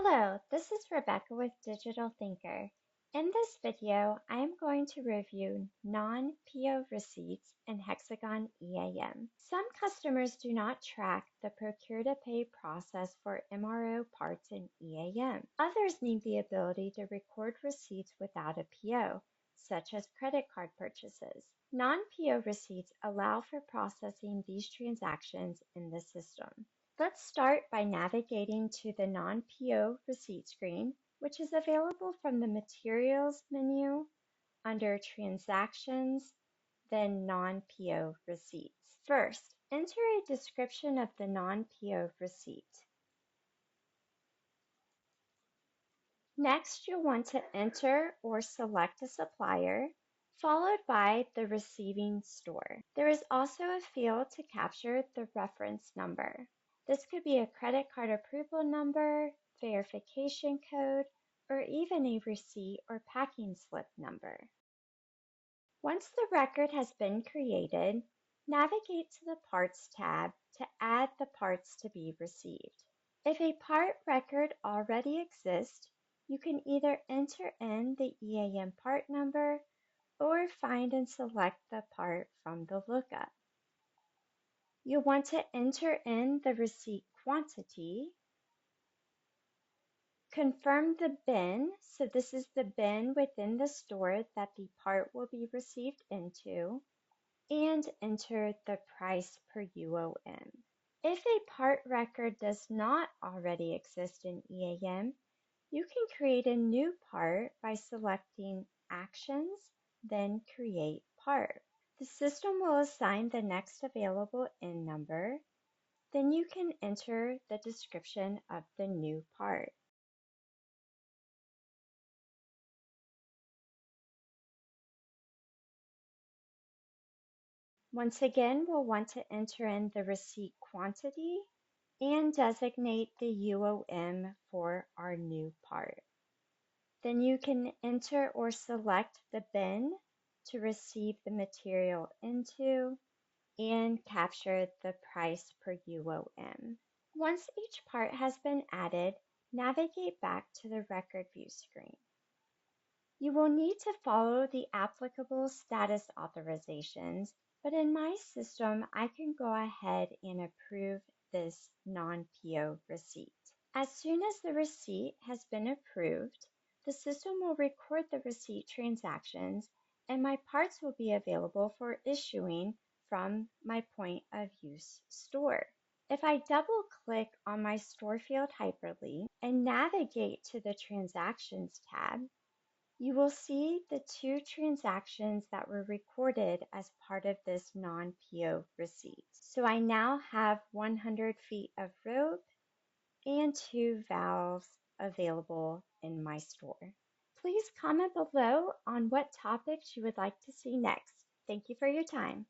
Hello, this is Rebecca with Digital Thinker. In this video, I am going to review non-PO receipts in Hexagon EAM. Some customers do not track the procure-to-pay process for MRO parts in EAM. Others need the ability to record receipts without a PO, such as credit card purchases. Non-PO receipts allow for processing these transactions in the system. Let's start by navigating to the non-PO receipt screen, which is available from the Materials menu under Transactions, then Non-PO Receipts. First, enter a description of the non-PO receipt. Next, you'll want to enter or select a supplier, followed by the receiving store. There is also a field to capture the reference number. This could be a credit card approval number, verification code, or even a receipt or packing slip number. Once the record has been created, navigate to the Parts tab to add the parts to be received. If a part record already exists, you can either enter in the EAM part number or find and select the part from the lookup. You'll want to enter in the receipt quantity, confirm the bin, so this is the bin within the store that the part will be received into, and enter the price per UOM. If a part record does not already exist in EAM, you can create a new part by selecting Actions, then Create Part. The system will assign the next available IN number. Then you can enter the description of the new part. Once again, we'll want to enter in the receipt quantity and designate the UOM for our new part. Then you can enter or select the bin to receive the material into and capture the price per UOM. Once each part has been added, navigate back to the record view screen. You will need to follow the applicable status authorizations, but in my system, I can go ahead and approve this non-PO receipt. As soon as the receipt has been approved, the system will record the receipt transactions and my parts will be available for issuing from my point of use store. If I double click on my store field hyperlink and navigate to the Transactions tab, you will see the two transactions that were recorded as part of this non-PO receipt. So I now have 100 feet of rope and 2 valves available in my store. Please comment below on what topics you would like to see next. Thank you for your time.